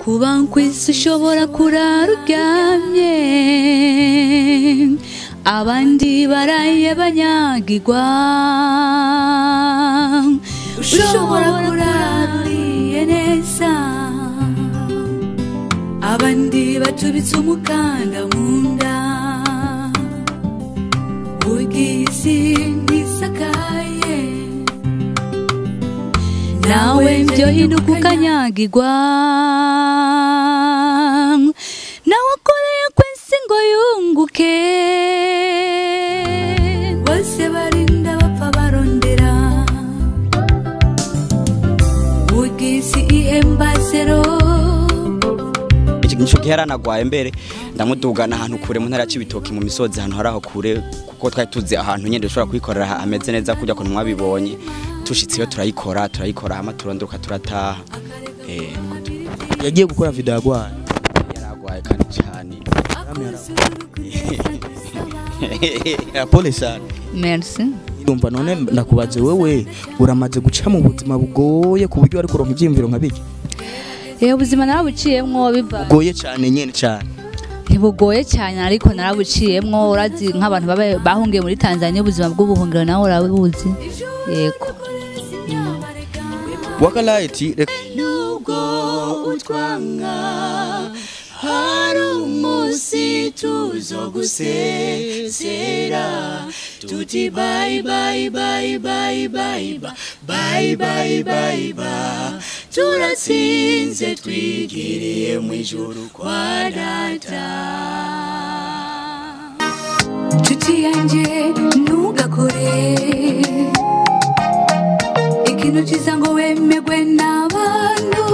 kuba kwisi ushobora kurara uryamye abandi baraye banyagirwa ushobora kurara uriye neza abandi batubitse umukanda munda ugisi ntisakaye nawe mbyo hinduka ukanyagirwa nawe akoreye kwisi ngo yunguke bose barinda bapfa barondera ugisi ihembazero Nico giheranagwaye mbere ndamudugana ahantu kure mu ntara y'Ibitoki mu misozi ahantu haraho kure kuko twari tuzi ahantu nyende ushobora kwikorera ameze neza kujya kuntu mwabibonye tushitse yo turayikora ama turondoka turataha yagiye gukora video yagwaye yaragwaye kandi cyane pole sana. Merci. Ndumva none ndakubaze wewe uramaze guca mu buzima bugoye ku buryo ari kuronka ivyimviro nka biki ubuzima narabuciyemwo biva bugoye cyane nyene cyane ntibugoye cyane ariko narabuciyemwo urazi nk'abantu bahungiye muri Tanzania ubuzima bw'ubuhungiro nawe urabuzi yego Wakalaiti nubwo utwanga hari umunsi tuzogusezera tuti bye bye bye bye bye bye bye bye bye turatsinze twigiriye mu ijuru kwa data tuti yanje ntugakore ikintu cyiza ngo wemegwe n'abantu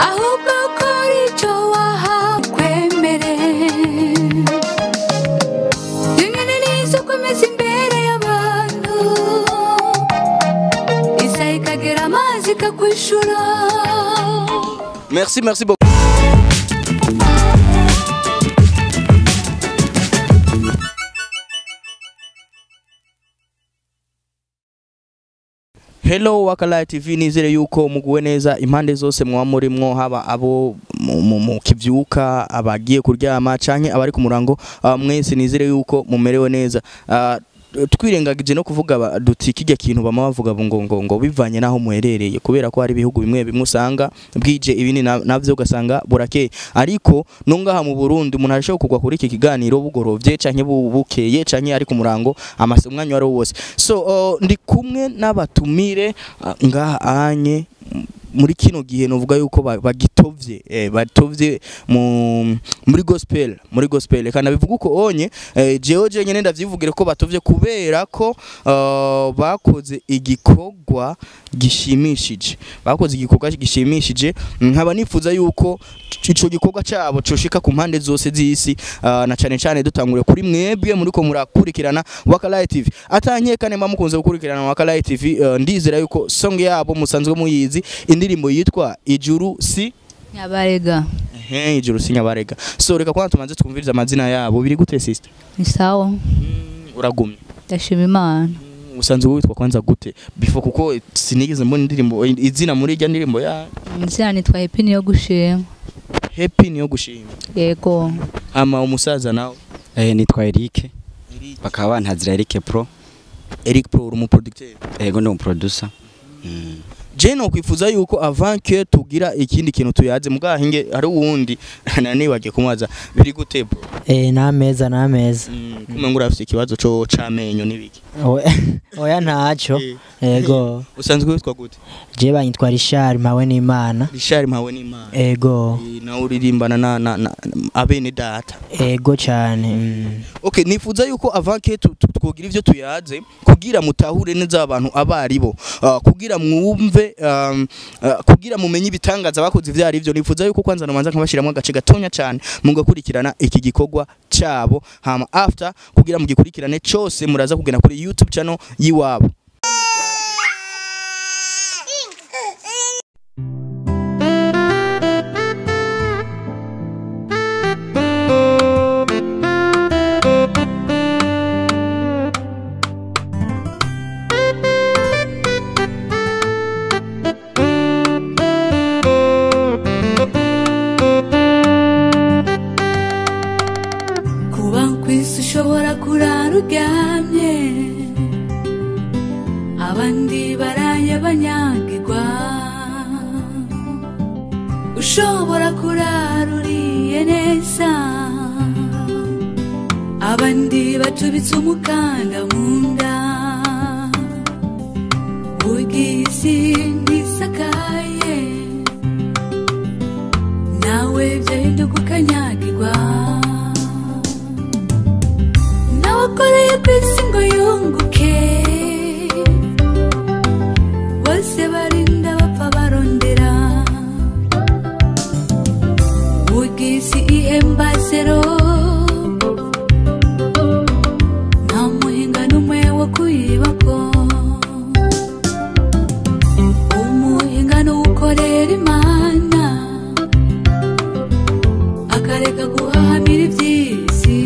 ahubwo kora icyo wahakwemere ingene nizo komeza imbere y'abantu isaha ikagera amazi ikakwishura. Merci beaucoup. Hello Wakala TV nizere yuko muguwe neza impande zose mwa murimwo haba abo mu kivyuka abagiye kuryama canke abari ku murango mwese nizere yuko mumerewe neza twirengagije no kuvuga duti kijya kintu bama bavuga ngo bivanye naho muherereye kubera ko hari bihugu bimwe bimwe usanga bwije ibini navyo ugasanga burakeye ariko nongaha mu Burundi umuntu arashoboye kugwa kuri iki kiganiro bugorovye canke bukeye canke ari ku murango amasumwanyo ari wose so ndi kumwe n'abatumire ngaha anye muri kino gihe novuga yuko bagitovye muri gospel kana bivuga uko onye jeje nyene ndavyivugire ko batovye kubera ko bakoze igikorwa gishimishije nkaba nifuza yuko ico gikorwa cyabo coshika ku mpande zose z'isi na cyane dutangure kuri mwebwe muri ko murakurikirana Wakala TV atanyekane mukunze gukurikirana Wakala TV ndizera yuko song yabo musanzwe muyizi indirimbo yitwa Ijuru si Nyabarega Ijuru si Nyabarega so reka kwanza tumanze twumviriza amazina yabo biri gute sister ni sawa uragumye ndashima Imana usanzwe witwa kwanza gute before kuko sinigeze mbona indirimbo izina muri ijya ndirimbo ya izina nitwa Happy niyo gushima yego ama umusaza nawe nitwa Eric bakaba bantazira Eric Pro uri mu producteur yego ndi mu producer Jeno kwifuza yuko avant que tugira ikindi kintu tuyaze mugahinge ari uwundi nanibagiye kumwaza biri gute bro nameza kumwe ngura afite ikibazo cyo camenyo nibiki oya ntacyo yego usanzwe witwa gute je banyitwa Richard mpawe n'Imana yego na uririmbana na abene data yego cyane okay nifuza yuko avant que twogira ivyo tuyaze kugira mutahure neza abantu abaribo kugira mwumve kugira mumenye ibitangaza bakoze ivyo ari byo nifuza yuko kwanza namanza nkabashiramo agace gatonya cyane mugakurikirana iki gikorwa cyabo hama after kugira mugikurikirane cyose muraza kugena kuri YouTube channel yiwabo ushobora kuraruriye neza abandi batubitse umukanda munda ugisi ntisakaye nawe byahinduka ukanyagirwa nawakoreye kwisi ngo yunguke bose barinda bapfa barondera ugisi ihembazero nta muhinga n'umwe wo kuyibako umuhinga n'ukorera imana akareka guhahamira iby'isi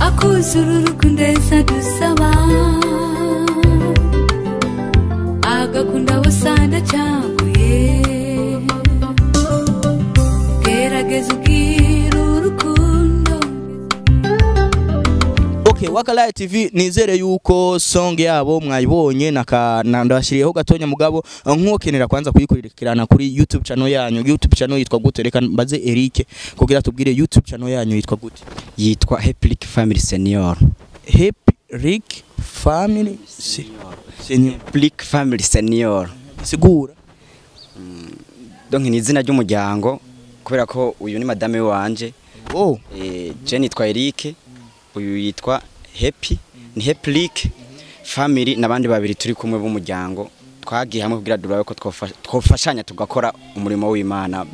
akuzura urukundo dusaba agakunda busanda cyanguye gerageza ubwira urukundo. Okay, Wakalaye TV nizere yuko song yabo mwayibonye ndashiriyeho gatonya mugabo nkokenera kwanza kuyikurikirana kuri YouTube channel yanyu. YouTube channel yitwa gute? Reka mbaze Eric kugira tubwire YouTube channel yanyu yitwa gute? Yitwa Happy-Ric Family Senior. Happy-Ric Family Senior. Happy-Ric Family Senior. Sigura. Donc ni izina ry'umuryango kubera ko uyu ni madame wanje. Oh. Je nitwa Eric. Uyu yitwa Happy, ni Happy-Ric Family nabandi babiri turi kumwe b'umuryango twagiye hamwe kugira durabe ko twofashanya tugakora umurimo w'Imana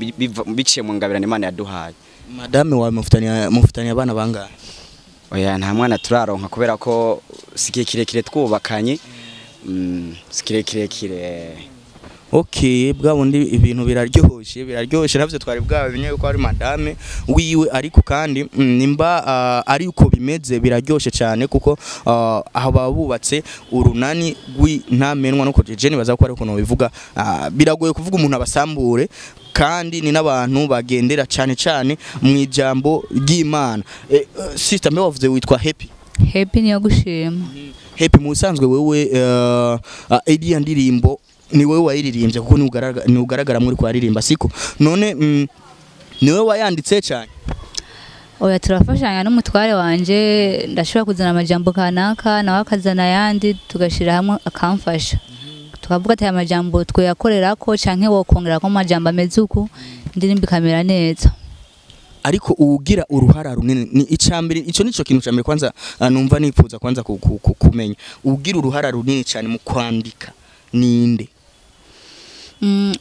biciye mu ngabirane Imana yaduhaye. Madame wawe mufitanya abana bangahe? Oya nta mwana turaronka kubera ko sikiye kirekire twubakanye sikiye kirekire. Okay, bwabundi ibintu biraryoshye navyo twari bwabinye ko ari madame wiwe ariko kandi nimba ari uko bimeze biraryoshe cyane kuko aho babubatse urunani rw'intamenwa no koje je baza ko ari ukuntu bivuga biragoye kuvuga umuntu abasambure kandi ni nabantu bagendera cyane mu ijambo ry'Imana. Sister mbe wavuze witwa Happy? Happy niyo gushima. Happy musanzwe wewe iriya ndirimbo ni wewe wayiririmbye kuko ni ugaragara muri kwa ririmba siko none ni wewe wayanditse cyane? Oya turafashanya n'umutware wanje ndashobora kuzana amajambo kanaka nawe akazana yandi tugashira hamwe akamfasha tukavuga ati amajambo twe yakorera ko canke wo kongera ko amajambo ameze uko indirimbo kamera neza. Ariko ugira uruhara runini ni icambere ico nico kintu cambere kwanza numva nipfuza kwanza kumenya ugira uruhara runini cyane mu kwandika ninde?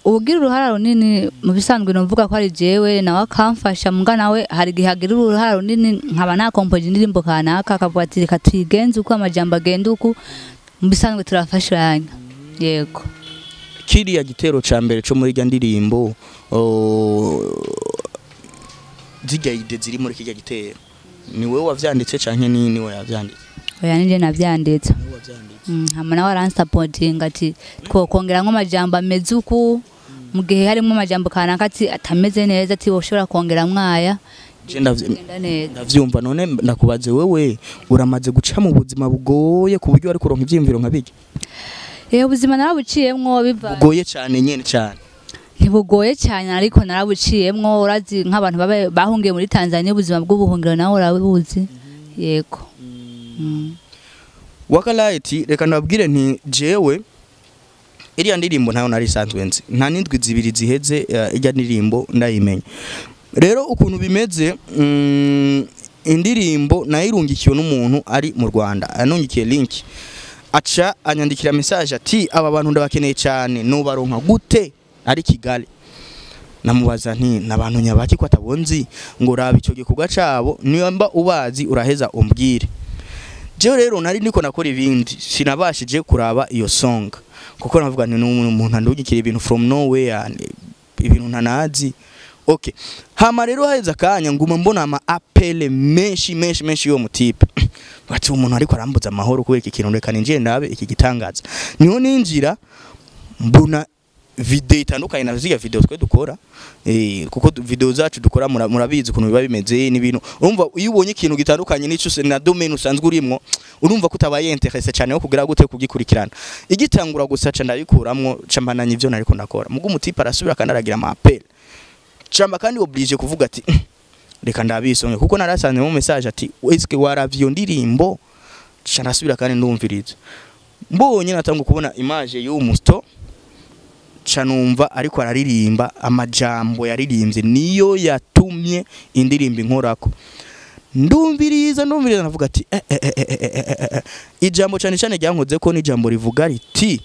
Ugira uruhara runini mu bisanzwe novuga ko ari jewe nawe akamfasha muga nawe hari gihagira uruhara runini nkaba na compose indirimbo kanaka akavuga ati reka tuyigenze uko amajambo agenda uko mu bisanzwe turafashanya. Yego kiriya gitero cambere cyo muri rya ndirimbo zijya ide ziri muri kijya gitero ni wewe wavyanditse canke ni wewe yavyanditse? Oya nije navyanditse. Hama nawe aransapotinga ati twokongera amajambo ameze uko mu gihe harimo amajambo kanaka ati atameze neza ati woshobora kongera mwaya ndavyumva. None ndakubaze wewe uramaze guca mu buzima bugoye ku buryo ari kuronka ivyimviro nkabije? Ubuzima narabuciyemwo biva bugoye cyane nyene cyane? Ntibugoye cyane ariko narabuciyemwo urazi nk'abantu bahungiye muri Tanzania ubuzima bw'ubuhungiro nawe urabuzi. Yego. Wakalaye reka nabwire nti jewe iriya ndirimbo ntayo nari sanzwe nzi nta nindwi zibiri ziheze ijya ndirimbo ndayimenya. Rero ukuntu bimeze indirimbo nayirungikiwe n'umuntu ari mu Rwanda anungikiye link aca anyandikira message ati aba bantu ndabakeneye cyane no baronka gute ari Kigali. Namubaza nti nabantu nyabaki ko atabonzi ngo raba ico gikorwa cabo niyo mba ubazi uraheza umbwire. Jewe rero nari niko nakora ibindi sinabashije kuraba iyo song kuko navuga nti n'umuntu andugikira ibintu from nowhere ibintu ntanazi. Okay, hama rero haheza kanya nguma mbona ama appel menshi yo mutipe bati umuntu ariko arambuza amahoro kubera iki kintu reka ninje ndabe iki gitangaza. Niho ninjira mbona video itandukanye na ziga video twe dukora kuko video zacu dukora murabizi ukuntu biba bimeze n'ibintu urumva iyo ubonye ikintu gitandukanye n'ico na domaine usanzwe urimo urumva ko utabaye interesse cyane yo kugira gute kugikurikirana igitangura gusaca ndabikuramwo cambananye ivyo nariko ndakora mugo umutipa arasubira kandi aragira ama appel camba kandi oblige kuvuga ati reka ndabisonye kuko narasanze mu message ati eske waravyo ndirimbo canasubira kandi ndumviriza mbonye natanga kubona image y'umusto canumva ariko araririmba amajambo yaririmbye niyo yatumye indirimbo inkorako ndumviriza navuga ati ijambo cyane cyane ryankoze ko ni jambo rivuga riti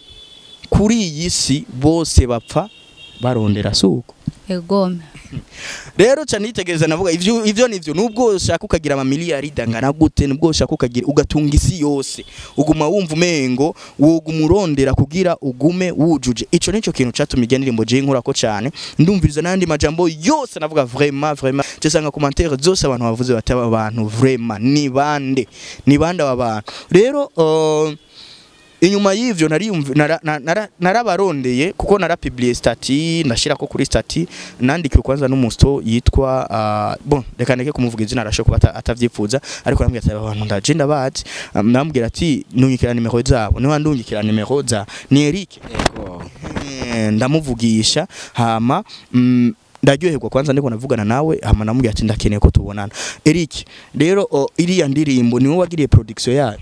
kuri iyi si bose bapfa barondera suko egome rero cyane yitegereza navuga ivyo nivyo nubwo ushaka ukagira ama miliyari dangana gute nubwo ushaka ukagira ugatunga isi yose uguma wumva umengo woguma urondera kugira ugume wujuje ico nico kintu catumye indirimbo je nkorako cyane ndumviriza nandi majambo yose navuga vraiment cyesanga commentaire zose abantu bavuze bataba abantu vraiment ni bande abantu rero inyuma y'ivyo narabarondeye kuko narapublier stati ndashira ko kuri stati nandikira kwanza n'umusto yitwa bon reka neke kumuvuga izina arasho kuba atavyifuza ariko nambwira ati abantu ndaje ndabazi nambwira ati nunyikira nimero zabo niho ndungikira nimero za ni Eric yego ndamuvugisha hama ndaryoherwa kwanza ndiko navugana nawe hama namubwira ati ndakeneye ko tubonana Eric rero iriya ndirimbo niwe wagiriye production yayo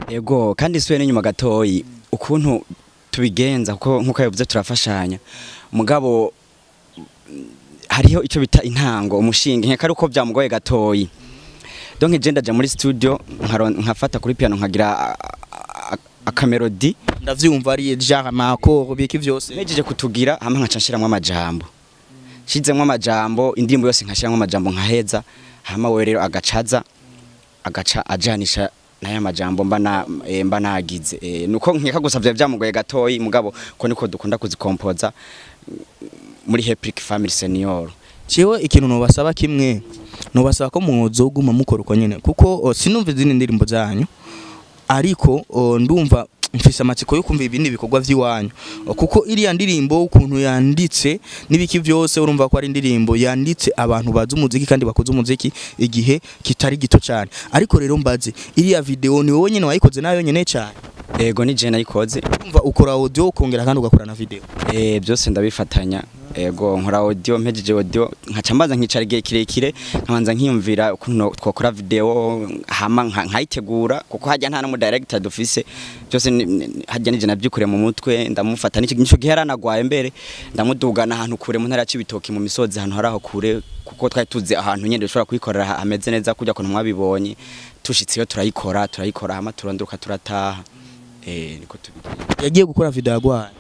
Ego kandi suye n'inyuma gatoyi ukuntu tubigenza kuko nkuko yavuze turafashanya mugabo hariho ico bita intango umushinga nkeka uko byamugoye gatoyi donc je ndaje muri studio nkafata kuri piano nkagira akamelody ndavyumva ari genre makoro biki vyose nejeje kutugira hamwe nkacanshiramo amajambo shizemwe amajambo indirimbo yose nkashiramo amajambo nkaheza hama we rero agaca ajanisha naya majambo mba nagize nuko nkeka gusavye byamugoye gatoyi mugabo ko niko dukunda kuzikompoza muri Happy-Ric Family Senior ciwe ikintu no basaba kimwe no basaba ko muzoguma mukora uko nyene kuko sinumva izindi ndirimbo zanyu ariko ndumva mfise amatsiko yo kumva ibindi bikorwa vy'iwanyu kuko iriya ndirimbo ukuntu yanditse nibiki vyose urumva ko ari indirimbo yanditse abantu bazi umuziki kandi bakoze umuziki igihe kitari gito cyane ariko rero mbaze iriya video ni wowe nyene wayikoze nayo nyene cyane ego ni je nayikoze urumva ukora audio ukongera kandi ugakora na video byose ndabifatanya ego nkora audio mpejeje audio nkacambaza nkicara igihe kirekire nkabanza nkiyumvira ukuntu twakora video hama nkayitegura kuko hajya nta no director dufise byose hajya nije nabyukure mu mutwe ndamufata nico gihe yaranagwaye mbere ndamudugana ahantu kure mu ntara y'ibitoki mu misozi ahantu haraho kure kuko twari tuzi ahantu nyende dushobora kuyikorera ameze neza kujya ko mwabibonye tushitseyo turayikora hama turondoka turataha niko tubigira yagiye gukora video yagwaye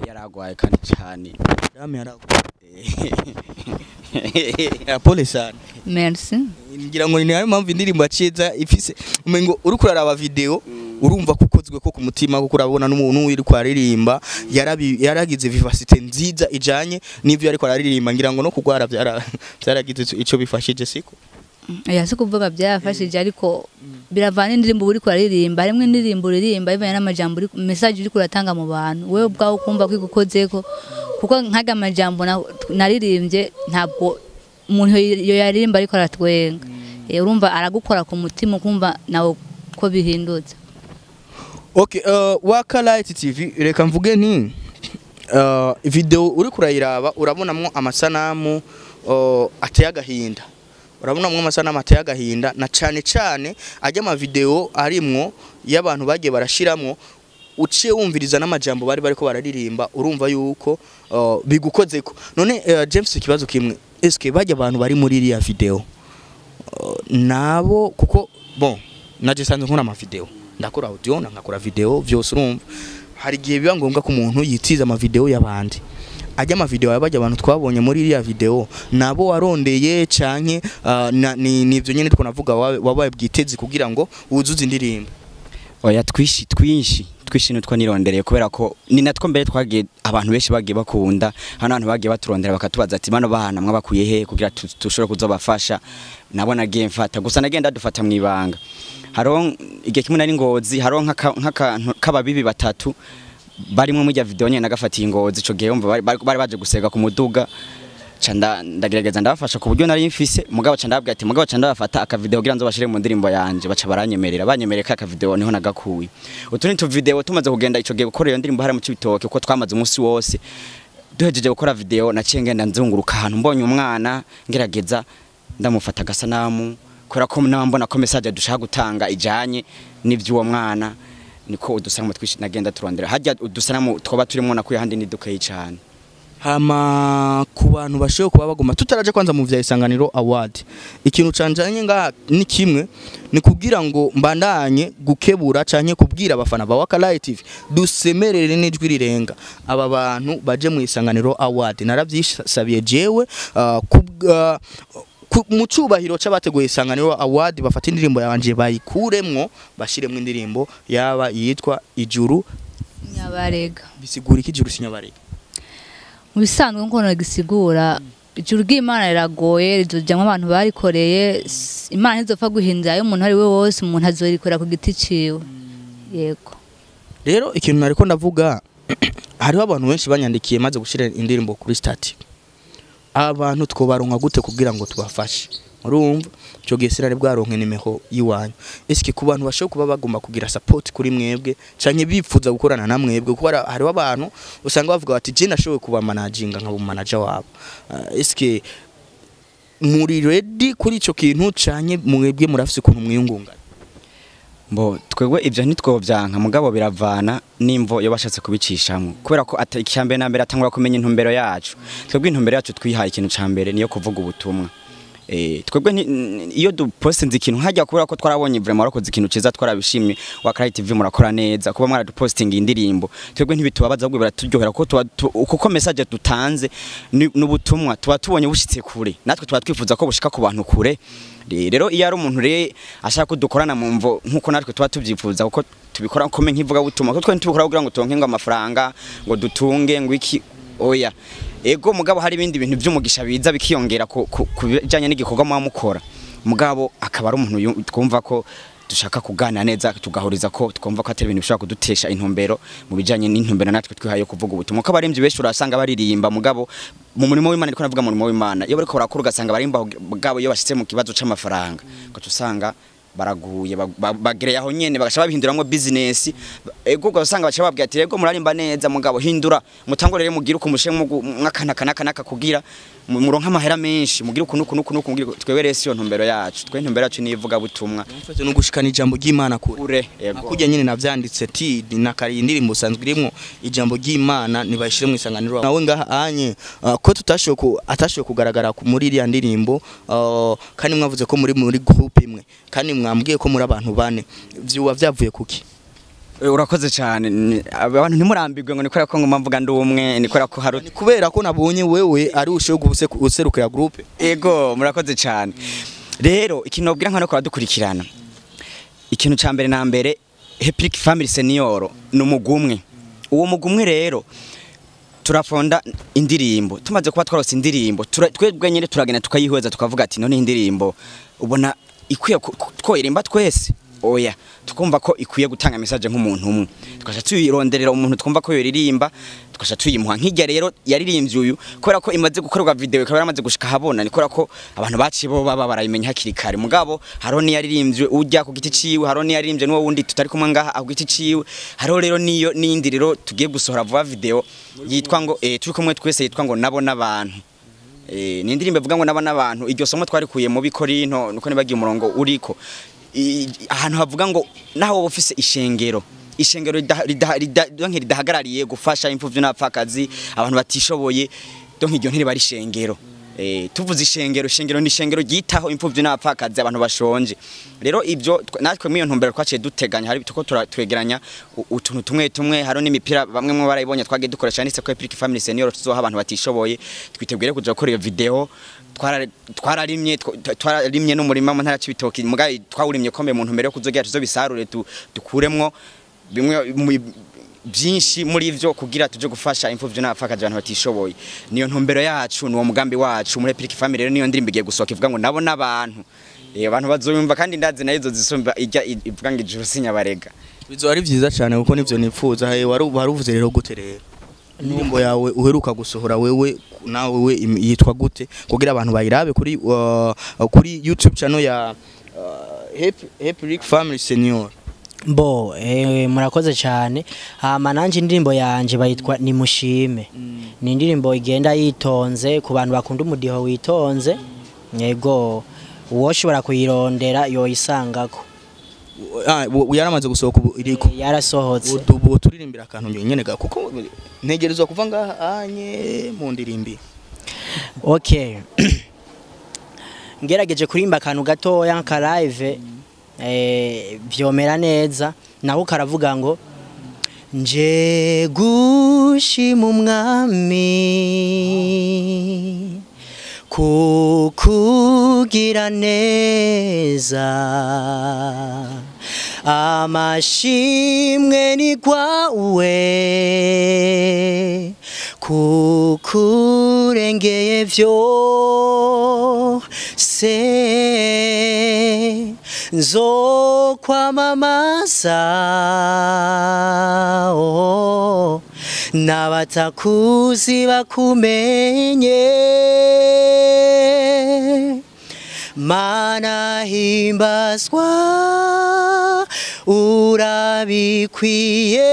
yaragwaye kandi cyane dame yaragwaye Pole sana merci ngira ngo ni nayo mpamvu indirimbo aciza ifise umengo uri kuraraba video urumva kukozwe ko ku mutima kuko urabona n'umuntu uri kwaririmba yaragize vivacité nziza ijanye n'ivyo ariko araririmba ngira ngo no kugwara byaragize ico bifashije siko yasi kuvuga byafashije ariko biravana indirimbo uri kwaririmba harimwe indirimbo uririmba bivanye n'amajambo message uri kuratanga mu bantu wewe ubwaho kumva kwigukozeko kuko nkaga amajambo naririmbye ntabwo umuntu yo yaririmba ariko aratwenga urumva aragukora ku mutima kumva nawe ko bihindutse Okay, Waka Light TV reka mvuge nti video uri kurayiraba urabonamwo amasanamu ateye agahinda urabonamwo amasanamu ateye agahinda na cyane ajya ama video arimwo y'abantu bagiye barashiramwo uciye wumviriza n'amajambo bariko bararirimba urumva yuko bigukozeko none James ikibazo kimwe eske bajya abantu bari muri iriya video nabo kuko bon naje sanze nkora ama video ndakora audio nkakora video vyose urumva hari gihe biba ngombwa ko umuntu yitiza ama video y'abandi ajya ama video yabajya abantu twabonye muri iriya video nabo warondeye canke nivyo nyene twiko navuga wabaye bwitezi kugira ngo wuzuze indirimbo oya twinshi nutwo nirondereye kubera ko ni natwo mbere twagiye abantu benshi bagiye bakunda hano abantu bagiye baturondera bakatubaza ati bano bahana mwabakuye he kugira tushobore kuzobafasha nabona game mfata gusa nagenda dufata mwibanga haro igihe kimwe nari ngozi haro nk'abantu kababibi batatu barimwe muri ya video nyene nagafatiye ingozi ico gihe umva bari baje gusega ku muduga canda ndagerageza ndabafasha ku buryo nari mfise mugabo canda ndababwira ati mugabo canda bafata aka video kugira nzo bashire mu ndirimbo yanje baca banyemerera aka video niho nagakuye utundi tu video tumaze kugenda ico gihe gukora iyo ndirimbo hari mu cibitoke uko twamaze umunsi wose duhejeje gukora video naciye ngenda nzunguruka ahantu mbonye umwana ngerageza ndamufata gasanamu kora ko nambona ko message dushaka gutanga ijanye n'ivyuwo mwana niko udusanamu nagenda turondera hajya udusanamu twoba turimo nakuye handi nidukaye cyane. Hama ku bantu bashoye kuba bagoma tutaraje kwanza mu vya Isanganiro Award ikintu canjanye nga ni kimwe ni kugira ngo mbandanye gukebura canke kubwira abafana ba Wakalayi TV dusemerere n'ijwi rirenga aba bantu baje mu Isanganiro Award naravyisabiye jewe mu cubahiro c'abateguye Isanganiro Award bafata indirimbo yanje bayikuremwo bashiremwe indirimbo yaba yitwa Ijuru Nyabarega. Bisigura iki Ijuru Sinyabarega? Mu bisanzwe nko gisigura ijuru ry'Imana riragoye rizojamwe abantu barikoreye Imana izopfa guhindura yo umuntu ari we wose umuntu azorikora ku giti ciwe. Yego. Rero ikintu nariko ndavuga hariho abantu benshi banyandikiye maze gushira indirimbo kuri stati. Abantu twobaronka gute kugira ngo tubafashe urumva cyo gesirare bwaronke nimeho yiwanyu eske ku bantu bashoye kuba bagomba kugira support kuri mwebwe canke bipfuza gukorana na mwebwe kuko hariho abantu usanga bavuga bati je nashowe kuba managinga nkabo manager wabo eske muri ready kuri ico kintu canke mwebwe murafise ukuntu mwiyungunga Mbo twebwe ivyo ntitwovyanka mugabo biravana nimvo yo bashatse kubicishamwe kubera ko icyambere na mbere atangura kumenya intumbero yacu twebwe intumbero yacu twihaye ikintu cambere niyo kuvuga ubutumwa twebwe iyo dupostinze ikintu hajya kubera ko twarabonye vraiment warakoze ikintu ciza twarabishimye Wakalayi TV murakora neza kuba mwara dupostinga indirimbo twebwe ntibitubabaza ahubwo biraturyohera kuko message dutanze n'ubutumwa tuba tubonye bushitse kure natwe tuba twifuza ko bushika ku bantu kure rero iyo ari umuntu ashaka ko dukorana mu mvo nkuko natwe tuba tubyifuza kuko tubikora kome nkivuga butumwa kuko tubikora kugira ngo tonke ngo amafaranga ngo dutunge ngo iki oya ego mugabo hari ibindi bintu by'umugisha biza bikiyongera kubijanye n'igikorwa mukora mugabo akaba ari umuntu twumva ko dushaka kuganira neza tugahuriza ko twumva ko atari ibintu bishobora kudutesha intumbero mu bijanye n'intumbero natwe twihaye kuvuga ubutumwa ko abaremvyi benshi urasanga baririmba mugabo mu murimo w'Imana ariko navuga mu murimo w'Imana iyo bariko barakora ugasanga barimba mugabo iyo bashitse mu kibazo c'amafaranga ko tusanga baraguye bagereye aho nyene bagasha babihinduramwe business ego ugasanga bacha babwira ati ego murarimba neza mugabo hindura mutangorere mugira ukumushe mwakana kugira muronka amahera menshi mugira ukuntu twebwe resiyo ntumbero yacu ntumbero yacu nivuga butumwa mfate no gushikana ijambo ry'Imana kure ego kujya nyene navyanditse ti nakari indirimbo sanzwe irimo ijambo ry'Imana nibashire mu Isanganiro nawe ngaha anye ko atashoye kugaragara muri iriya ndirimbo kandi mwavuze ko muri groupe imwe kandi mwambwiye ko muri abantu bane vyuwa vyavuye kuki urakoze cyane abantu ntimurambirwe ngo nikora ko ngoma mvuga ndi umwe nikora ko hari kubera ko nabonye wewe ari ushoye guseruka ya groupe ego murakoze cyane rero ikintu nobwira nkano ko badukurikirana ikintu ca mbere na mbere Happy-Ric Family Senior numugumwe uwo mugumwe rero turafonda indirimbo tumaze kuba twarose indirimbo twebwe nyene turagenda tukayihweza tukavuga ati none indirimbo ubona ikwiye twoyirimba twese oya tukumva ko ikwiye gutanga message nk'umuntu umwe tukasha tuyironderera umuntu twumva ko yoririmba tukasha tuyimuha nk'ijya rero yaririmbye uyu kubera ko imaze gukorwa video ikaba yaramaze gushika habona nikora ko abantu baci bo baba barayimenya hakiri kare mugabo haro ni yaririmbye ujya ku giti ciwe haro ni yaririmbye n'uwo wundi tutari kumwe ngaha ku giti ciwe haro rero niyo n'indi rero tugiye gusohora vuba video yitwa ngo turi kumwe twese yitwa ngo nabo n'abantu ni indirimbo ivuga ngo naba n'abantu iryo somo twarikuye mu Bikorinto nuko nibagiye umurongo uriko ahantu havuga ngo naho office ishengero ridahagarariye gufasha impfuvyo n'abapfakazi abantu batishoboye donc iryo ntiri bari shengero tuvuze ishengero ni ishengero gitaho impfuvyo n'abapfakazi abantu bashonje rero ibyo natwe mu iyo ntumbero twaciye duteganya hari tuko twegeranya utuntu tumwe haro n'imipira bamwe mu barayibonye twagiye dukoresha nise ko Happy-Ric Family Senior tuzoha abantu batishoboye twitegure kuja gukora iyo video twararimye n'umurima mu ntara c'ibitoki mugaye twawurimye kombe mu ntumbero yo kuzogera tuzobisarure dukuremwo bimwe byinshi muri ivyo kugira tuje gufasha impfuvyo n'abapfakazi abantu batishoboye niyo ntumbero yacu nuwo mugambi wacu muri Happy-Ric Family rero niyo ndirimbo igiye gusohoka ivuga ngo nabo n'abantu abantu bazoyumva kandi ndazi nayo zisumba ijya ivuga ngo ijuru sinyabarega bizo ari vyiza cyane kuko nivyo nipfuza waruvuze rero gute rero indirimbo yawe uheruka gusohora wewe nawe we yitwa gute kugira abantu bayirabe kuri YouTube channel ya Happy-Ric Family Senior? Bo murakoze cyane hama nanje indirimbo yanje bayitwa Nimushime. Ni indirimbo igenda yitonze ku bantu bakunda umudiho witonze. Yego uwoshobora kuyirondera yo isangako. Yaramaze gusohoka iriko yarasohotse ubu turirimbira akantu nyene ga kuko ntegerezwa kuva ngaha anye mu ndirimbi. Okay. Ngerageje kurimba akantu gatoya nka live vyomera neza naho karavuga ngo nje gushima umwami kukugira neza amashimwe ni kwawe kukurengeye vyose nzokwamamaza n'abatakuzi bakumenye mana himbazwa urabikwiye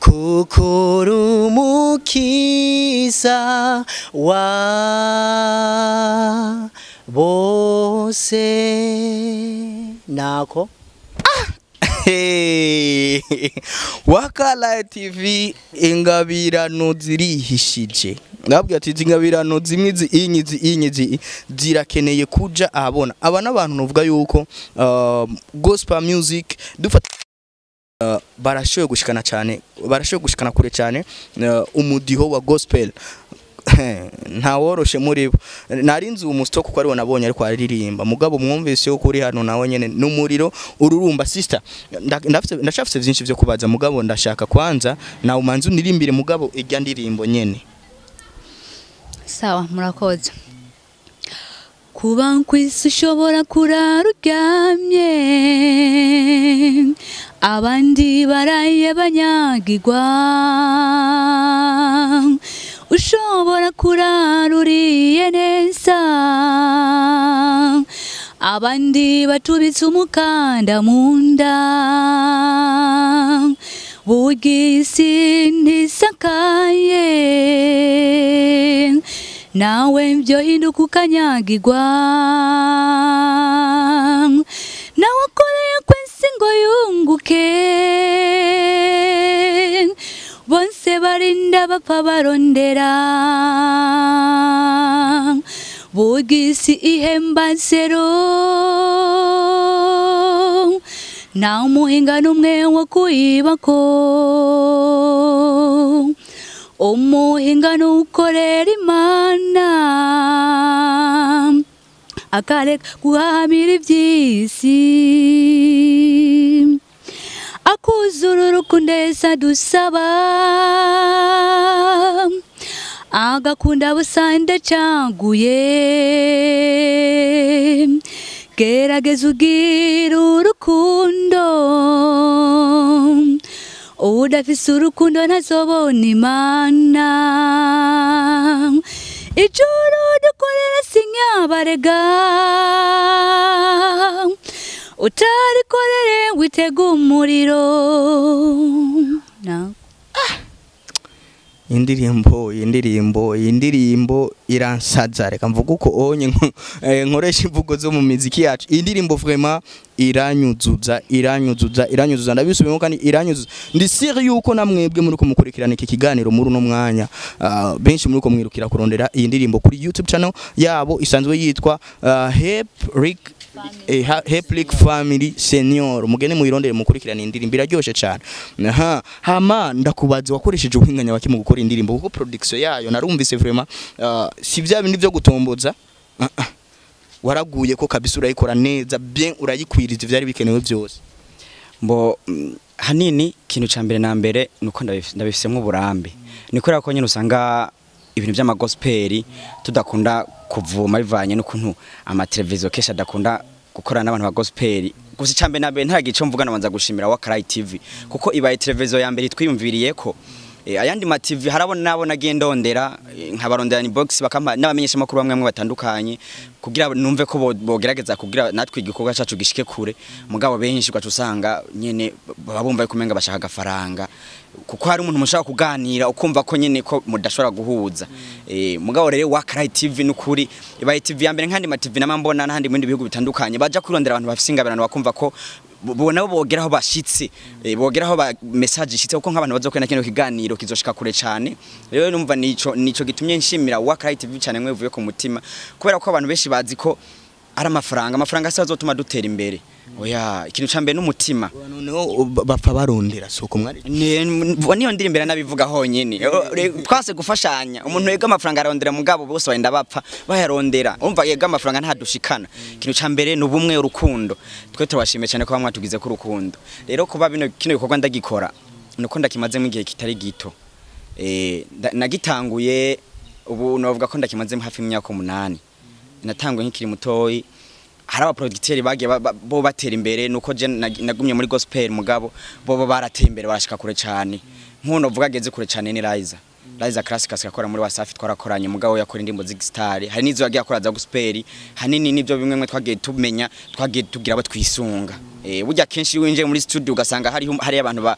kuko urumukiza wa bose nako Wakala TV ingabirano zirihishije ngabwiye ati ingabirano zimwe inyizi zirakeneye kuja ahabona aba nabantu novuga yuko gospel music dufata barashoye gushikana cyane barashoye gushikana kure cyane umudiho wa gospel nta woroshe muri bo narinzi umusto kuko ari nabonye ariko aririmba mugabo mwumvise yo kuri hano nawe nyene numuriro ururumba sister ndashafise byinshi byo kubaza mugabo ndashaka kwanza na umanzi unirimbire mugabo ijya ndirimbo nyene. Sawa murakoze. Kuba kwisi ushobora kuraruryamye abandi baraye banyagirwa ushobora kuraruriye neza abandi batubitse umukanda munda bugisi ntisakaye nawe byo hinduka ukanyagirwa nawe akoreye kwese ngo yunguke bonse barinda bapfa barondera bugisi ihembazero na umuhinga n'umwe wo kuyibako umuhinga n'ukorera imana akareka guhamira iby'isi akuzura urukundesa dusaba agakunda busande caguye gerageza ugira urukundo udafise urukundo ntazobona imana ijuru dukorera sinyabarega utarikorere witega umuriro indirimbo iransaza reka mvuga uko onye nkoresha imvugo zo mu muziki yacu indirimbo vraiment iranyuzuza ndabisubiyemo kandi iranyuzuza ndi sire yuko namwebwe muri kumukurikirana iki kiganiro muri no mwanya benshi muri ko mwirukira kurondera iyi ndirimbo kuri YouTube channel yabo isanzwe yitwa Happy-Ric Family Senior mugene muyirondere mukurikirana indirimbo iraryoshe cyane hama ndakubaza wakoresheje ubuhinganya baki mu gukora indirimbo kuko production yayo narumvise vraiment si bya bindi byo gutomboza waraguye ko kabisa urayikora neza bien urayikwiriza ivyari bikenewe byose mbo hanini kintu ca mbere na mbere nuko ndabifisemo uburambe nikora ko nyine usanga ibintu by'amagospel tudakunda kuvuma bivanye n'ukuntu amateleviziyo kesha adakunda gukorana n'abantu ba gospel gusa icambe nabe nta gico mvuga nabanza gushimira wa Cry TV kuko ibaye televiziyo ya mbere twiyumviriye ko ayandi ma TV harabona nabo nagiye ndondera nkabarondera ni box bakama n'abamenyesha makuru bamwe batandukanye kugira numve ko bogerageza kugira natwe igikorwa cyacu gishike kure mugabo benshi gacu usanga nyene babumva kumenga bashaka gafaranga kuko hari umuntu mushaka kuganira ukumva ko nyene ko mudashobora guhuza mugabo rero wa Cry TV n'ukuri ibaye TV ya mbere nkandi ma TV namambona n'ahandi mu bindi bihugu bitandukanye baja kurondera abantu bafise ingabirano bakumva ko bona bogeraho bashitse bogeraho ba message ishitse kuko nk'abantu bazokwena kino kiganiro kizoshika kure cyane rero numva nico gitumye nshimira wa Cry TV cyane mwe vuye ku mutima kubera ko abantu benshi bazi ko ari amafaranga asazotuma dutera imbere oya ikintu cambe n'umutima noneho bapfa barondera soko mwari niyo ndiri imbere nabivuga honyene twase gufashanya umuntu yega amafaranga arondera mugabo bose wenda bapfa bayarondera umva yega amafaranga ntadushikana ikintu cambere n'ubumwe urukundo twe turabashimiye cyane ko bamwe tugize ku rukundo rero kuba bino kino gikorwa ndagikora nuko ndakimaze mu gihe kitari gito nagitanguye ubu novuga ko ndakimaze hafi imyaka 8 natanguye nkiri mutoyi hari abaproducteurs bagiye bo batera imbere nuko je nagumye muri gospel mugabo bo baratera imbere barashika kure cyane nkuno vuga geze kure cyane ni Liza Classic akora muri Wasafi twarakoranye mugabo yakora indimbo z'Star hari nizo yagiye akora za gospel hanini nibyo bimwe twagiye tumenya twagiye tugira abo twisunga burya kenshi winje muri studio ugasanga hari abantu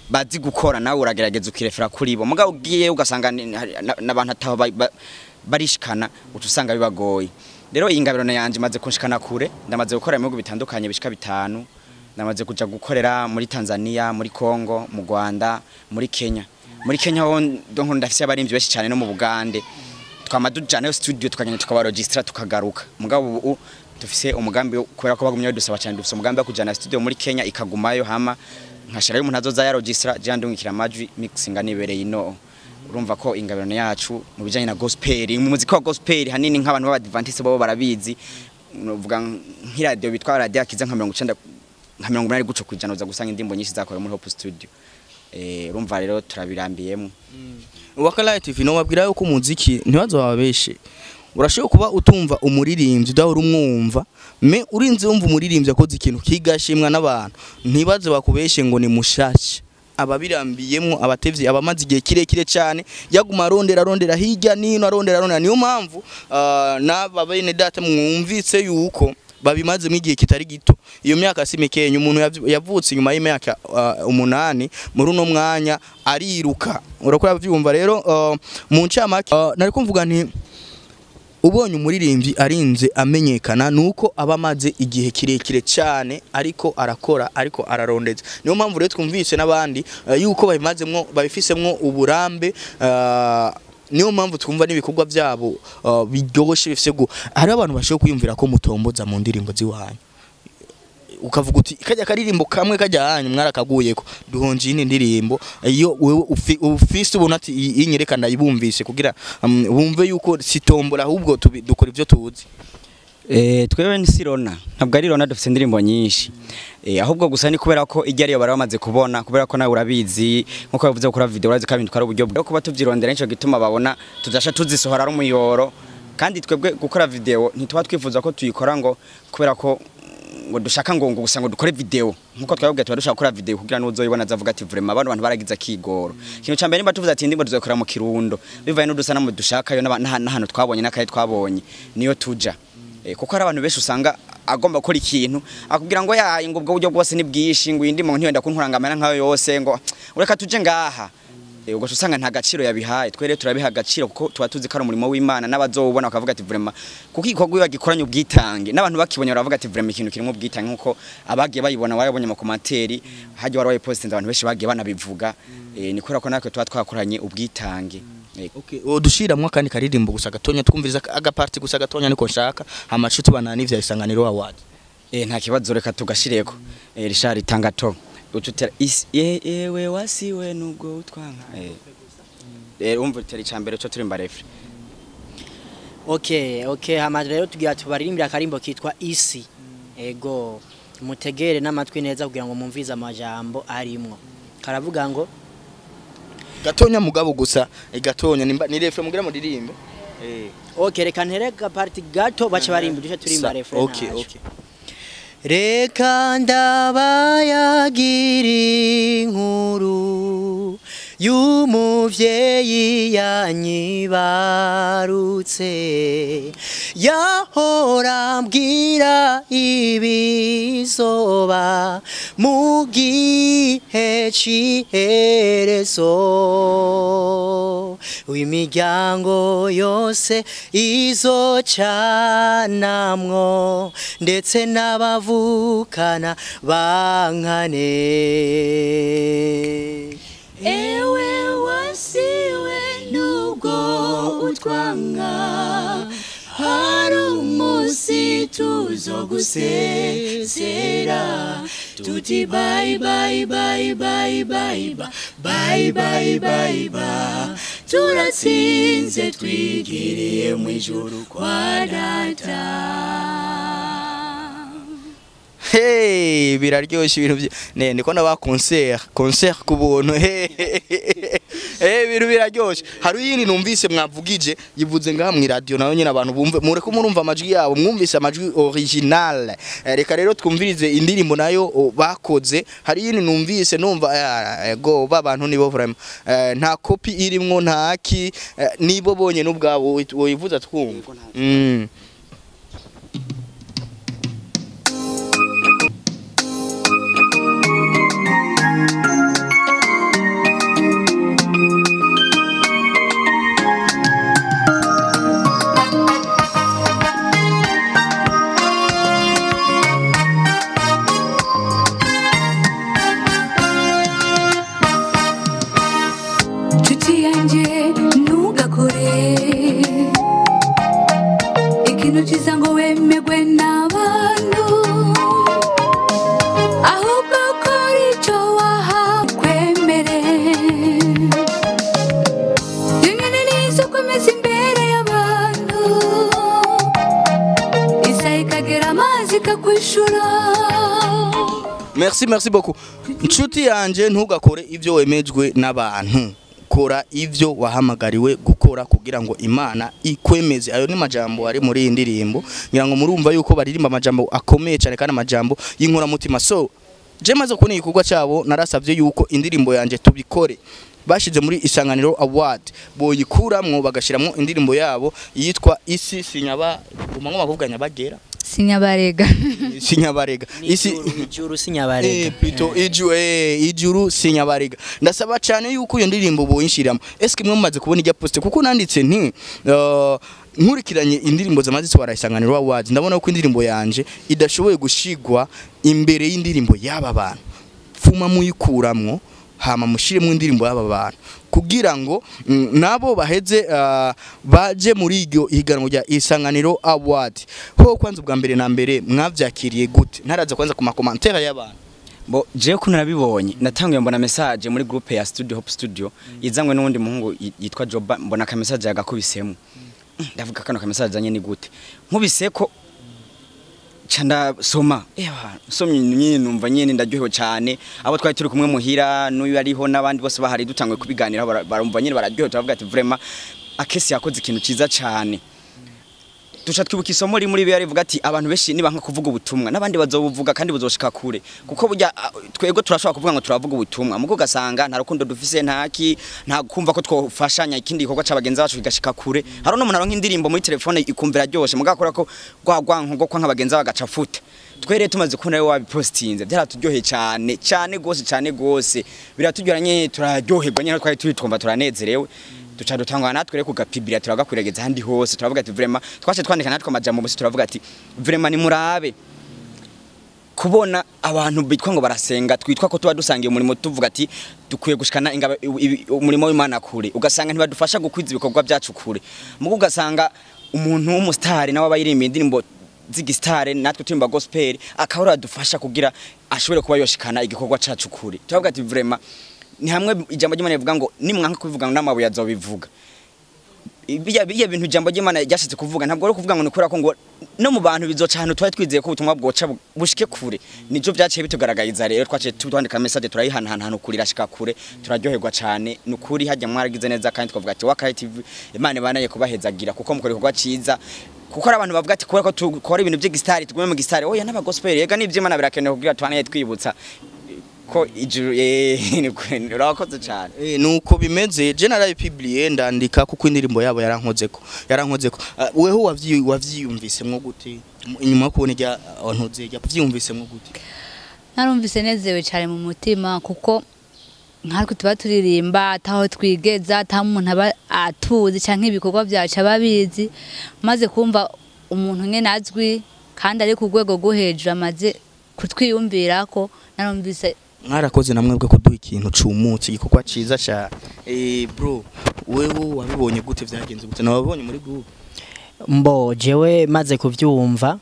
bazi gukora nawe uragerageza ukirefera kuri bo mugabo ugiye ugasanga nabantu ataho barishikana utusanga bibagoye rero ingabirano yanje maze kunshikana kure ndamaze gukora mu bihugu bitandukanye bishika 5 ndamaze kuja gukorera muri Tanzania muri Congo mu Rwanda muri Kenya ho donc ndafise abarimvyi benshi cyane no mu Bugande twamadujana studio tukagenda tukabaregistra tukagaruka mugabo ubu dufise umugambi kubera ko bagumye dusaba cyane dufise umugambi wo kujana studio muri Kenya ikagumayo hama nkashirayo umuntu azoza ya registra je ndungikira amajwi mixinga nibereye ino urumva ko ingabirano yacu mu bijanye na gospel mu muziki wa gospel hanini nk'abantu b'abadventiste bo barabizi uvuga nk'iradio bitwa radio akiza nka 80 guco kwijana uza gusanga indimbo nyinshi zakora muri Hope Studio urumva rero turabirambiyemo Wakala TV no wabwira yuko umuziki ntibazo babeshe urashobora kuba utumva umuririmbyi udahora umwumva me urinze wumva umuririmbyi akoze ikintu kigashimwa n'abantu ntibaze bakubeshe ngo ni mushasha ababirambiyemo abatevyi abamaze igihe kirekire cyane yaguma arondera hirya nino arondera niyo mpamvu n'aba bene data mwumvitse yuko babimaze mu gihe kitari gito iyo myaka simikenya umuntu yavutse nyuma y'imyaka 8 muri uno mwanya ariruka urakora byumva rero mu ncamake nari kumvuga nti ubonye umuririmbyi arinze amenyekana nuko abamaze igihe kirekire cyane ariko arakora ariko ararondeza niyo mpamvu rero twumvise nabandi yuko babimazemwo babifisemwo uburambe niyo mpamvu twumva n'ibikorwa byabo biryoshe bifise go hari abantu bashobora kwiyumvira ko mutomboza mu ndirimbo ziwanyu ukavuga uti kajya karirimbo kamwe kajya hanyu mwarakaguyeko duhonje ine ndirimbo iyo wewe ufise ubona ati inyereka ndayibumvise kugira bumve yuko sitombora ahubwo dukora ivyo tuzi twewe ni Sirona ntabwo ari Rona dufite indirimbo nyinshi ahubwo gusa ni kubera ko ijya ariyo baramaze kubona kubera ko nawe urabizi nkuko bavuze gukora video urazi kabindi twari uburyo bwo kuba tuvyirondera nico gituma babona tudasha tuzisohora ari umuyoro kandi twebwe gukora video ntitwa twifuza ko tuyikora ngo kubera ko ngo dushaka ngo gusa ngo dukore video nkuko twababwiye tuba dushaka gukora video kugira n'uzoyibona azavuga ati vraiment abantu baragiza kigoro kintu cyambere nimba tuvuze ati ndimbo tuzokora mu Kirundo bivaye n'udusa namu dushaka yo n'ahantu twabonye n'akaye twabonye niyo tuja kuko hari abantu benshi usanga agomba gukora ikintu akubwira ngo yaye ngo ubwo buryo bwose ni bwishi ngo indimo ntiyenda kunkurangamana nkayo yose ngo ureka tuje ngaha ubwo usanga nta gaciro yabihaye twere turabiha agaciro kuko tuba tuzi ko ari umurimo w'Imana n'abazobona bakavuga ati vraiment kuko igikorwa bagikoranye ubwitange n'abantu bakibonye baravuga ati vraiment ikintu kirimo ubwitange nkuko abagiye bayibona bayabonye mu commentaire hajye warabaye post abantu benshi bagiye banabivuga ni kubera ko natwe tuba twakoranye ubwitange. Okay, udushiramwe kandi karirimbo gusa gatonya twumviriza agaparti gusa gatonya niko nshaka amacuti banana ivya isanganiro award. Nta kibazo reka tugashireko. Richard Tangato. Ucutera yewe wasiwe nubwo utwanka. Umva teri cyambere cyo turimba refre. Okay, hama rero tugira tubaririmbira akarimbo kitwa isi. Ego mutegere n'amatwi neza kugira ngo mumvize amajambo arimwo. Karavuga ngo gatonya mugabo gusa gatonya ni refre mugira muririmbe okay reka ntereka party gato bace barimba duce turimba refre okay reka ndabayagira inkuru y'umuvyeyi yanyibarutse yahora ambwira ibizoba mu gihe c'iherezo imiryango yose izocanamwo ndetse n'abavukana bankane ewe wasiwe nubwo utwanga hari umunsi tuzogusezera tuti bye bye bye bye bye bye bye bye bye turatsinze twigiriye mu ijuru kwa data. Hey, biraryoshye ibintu ndiko naba concert kubuntu ibintu biraryoshye. Hari yindi numvise mwavugije yivuze ngaha mu radio nayo nyine abantu bumve mureko murumva amajwi yabo mwumvise amajwi original. Reka rero twumvirize indirimbo nayo bakoze. Hari yindi numvise numva go babantu nibo vraiment nta copy irimwo ntaki nibo bonye n'ubwabo wivuza twumva. Merci beaucoup. Nshuti yanje ntugakore ivyo wemejwe n'abantu. Kora ivyo wahamagariwe gukora kugira ngo Imana ikwemeze. Ayo ni majambo ari muri indirimbo. Ngira ngo murumva yuko baririmba amajambo akomeye cyane kandi amajambo y'inkora mutima. So, je maze kubona igikorwa cyabo narasavye yuko indirimbo yanje tubikore. Bashize muri Isanganiro Award boyikuramwo bagashiramwo indirimbo yabo yitwa isi sinyaba umango bakuvuganya bagera sinyabarega sinyabarega isi ijuru sinyabarega plutôt ijuru sinyabarega. Ndasaba cyane yuko iyo ndirimbo boyinshiramo. Eske mwe mumaze kubona ijya poste kuko nanditse nti nkurikiranye indirimbo zamaze twara Isanganiro Award ndabona ko indirimbo yanje idashoboye gushigwa imbere y'indirimbo y'aba bantu. Fuma muyikuramwo hama mushiremo indirimbo y'aba bantu kugira ngo nabo baheze baje muri iryo higanwa rya Isanganiro Award. Ho kwanza ubwa mbere na mbere mwavyakiriye gute? Ntaraza kwanza ku makommentaire y'abantu. Bo je ko narabibonye natanguye mbona message muri groupe ya Studio Hope Studio izangwe n'undi muhungu yitwa Joba mbona ka message yagakubisemo. Ndavuga kano ka message anye ni gute? Nkubiseko chanda soma somye nyine numva nyine ndaryohewe cyane abo twari turi kumwe muhira n'uyu ariho nabandi bose bahari dutangwe kubiganira barumva nyine bararyohewe tuvuga ati vraiment akesi yakoze ikintu ciza cyane. Tusha twibuka isomo ri muri biya rivuga ati abantu beshi niba nka kuvuga ubutumwa nabandi bazobuvuga kandi buzoshika kure kuko burya twego turashobora kuvuga ngo turavuga ubutumwa muko gasanga nta rukundo dufise ntaki nta kumva ko twofashanya ikindi gikorwa c'abagenzi bacu kigashika kure haro no munaro nk'indirimbo muri telefone ikumvira ryoshe mugakora ko gwagwanko kwa nk'abagenzi bagacafuta twere tumaze kubona yo wabipostinze byaraturyoheye cyane gose biratujyoranye turaryoherwa nyine twari turitomba turanezerewe duca dutangwa natwe reko gapibira turagakwirageza handi hose turavuga ati vraiment twache twandika natwe amajambo musi turavuga ati vraiment ni murabe kubona abantu bitwa ngo barasenga twitwa ko tuba dusangiye umurimo tuvuga ati dukwiye gushikana umurimo w'Imana kure ugasanga ntibadufasha gukwiza ibikorwa byacu kure mugo ugasanga umuntu w'umustar nawe abayirimba indirimbo zigistare natwe turimba gospel akahora dufasha kugira ashobore kuba yoshikana igikorwa cacu kure turavuga ati vraiment ni hamwe ijambo ry'Imana rivuga ngo nimwanka kubivuga n'amabuye azobivuga biya bintu ijambo ry'Imana ryashitse kuvuga ntabwo ari kuvuga ngo nikora ko ngo no mu bantu bizoca hano twari twizeye ko ubutumwa bwoca bushike kure nijo byaciye bitugaragariza rero twaciye twandika message turayihana kurira shika kure turaryoherwa cyane nukuri hajya mwaragize neza kandi twavuga ati Wakaye TV Imana banaye kubahezagira kuko mukore kwa ciza kuko ari abantu bavuga ati kubera ko tukora ibintu by'igistari tugume mu gistari oya n'aba gospel yega n'ivy'Imana birakenewe kugira twanaye twibutsa ko ijuru urakoze cyane nuko bimeze general publier ndandika kuko indirimbo yabo yarankozeko weho wavyiyumvisemwo gute inyuma kubona ijya ntuze yavyiyumvisemwo gute narumvise nezewe cyane mu mutima kuko nkatwe tuba turirimba ataho twigeza ata umuntu aba atuzi canke ibikorwa byacu ababizi maze kumva umuntu nyene azwi kandi ari ku rwego rwo hejuru amaze kutwiyumvira ko narumvise mwarakoze namwe bwo kuduha ikintu cumutse igikorwa ciza cyane bro wewe wabibonye gute vyagenze gute nababonye muri group mbo jewe maze kuvyumva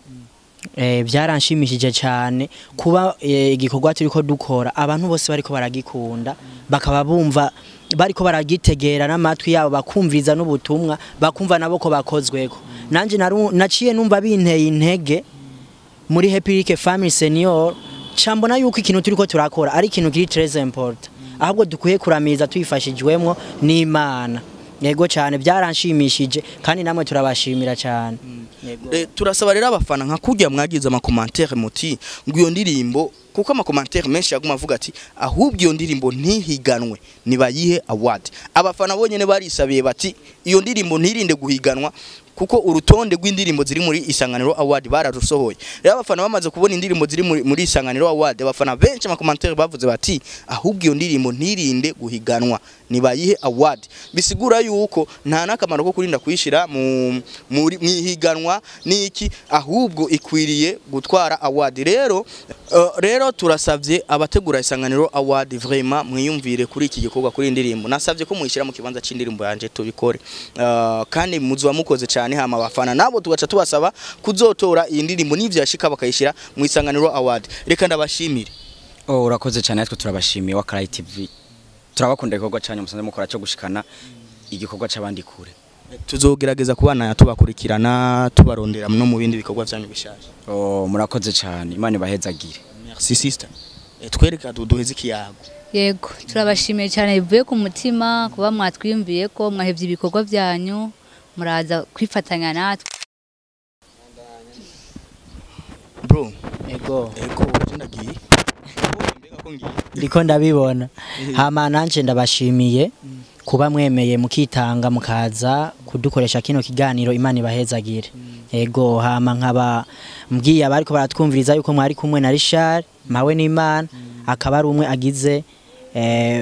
byaranshimishije cyane kuba igikorwa turiko dukora abantu bose bariko baragikunda bakaba bumva bariko baragitegera n'amatwi yabo bakumviza n'ubutumwa bakumva nabo ko bakozweko nanje naciye numva binteye intege muri Happy-Ric Family Senior chambona yuko ikintu turiko turakora ari ikintu kiri très important ahubwo dukwiye kuramiza tuyifashijwemwo n'Imana yego cyane byaranshimishije kandi namwe turabashimira cyane turasaba rero abafana nka kujya mwagize ama commentaire muti ngo iyo ndirimbo kuko ama commentaire menshi yaguma avuga ati ahubwo iyo ndirimbo ntihiganwe nibayihe award abafana bonyene barisabiye bati iyo ndirimbo ntirinde guhiganwa kuko urutonde rw'indirimbo ziri muri Isanganiro Award bararusohoye rero abafana bamaze kubona indirimbo ziri muri Isanganiro Award abafana benshi ama commentaire bavuze bati ahubwo iyo ndirimbo ntirinde guhiganwa nibayihe award bisigura yuko nta nakamaro ko kurinda kwishira mu higanwa niki ahubwo ikwiriye gutwara award rero turasavye abategura Isanganiro Award vraiment mwiyumvire kuri iki gikorwa kuri indirimbo nasavye ko muyishira mu kibanza c'indirimbo yanje tubikore kandi muzuba mukoze cyane hama abafana nabo tugaca tubasaba kuzotora iyi ndirimbo n'ivyashika bakayishira mu Isanganiro Award reka ndabashimire urakoze cyane natwe turabashimiye wa Karayi TV turabakunda igikorwa cyane musanze mukora cyo gushikana igikorwa c'abandi kure tuzogerageza kubana tubakurikirana tubarondera no mu bindi bikorwa byanyu bishaje murakoze cyane Imana ibahezagire merci sister twereka duheze ikiyago yego turabashimiye cyane bivuye ku mutima kuba mwatwiyumviye ko mwahevye ibikorwa byanyu muraza kwifatanya natwe bro ego ndagiye ndiko ndabibona hama nanje ndabashimiye kuba mwemeye mukitanga mukaza kudukoresha kino kiganiro Imana ibahezagire ego hama nkaba mbwiye abariko baratwumviriza yuko mwari kumwe na Richard mawe n'Imana akaba ari umwe agize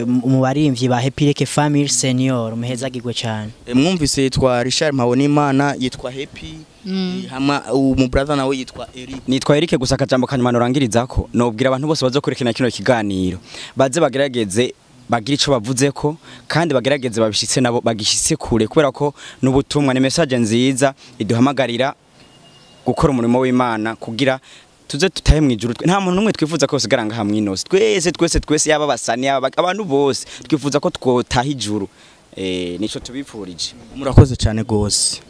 mu barimvyi ba Happy-Ric Family Senior muhezagirwe cyane mwumvise yitwa Richard mawe n'Imana yitwa Happy hama umu brother nawe yitwa Eric nitwa Eric gusa akajambo kanyuma norangirizako nobwira abantu bose bazokurikirana kino kiganiro baze bagerageze bagira ico bavuze ko kandi bagerageze babishitse nabo bagishitse kure kubera ko n'ubutumwa ni message nziza iduhamagarira gukora umurimo w'Imana kugira tuze tutahe mwijuru nta muntu numwe twifuza ko sigaranga hamwe inose twese yaba basani yaba abantu bose twifuza ko twotaha ijuru nico tubipfurije murakoze cyane gose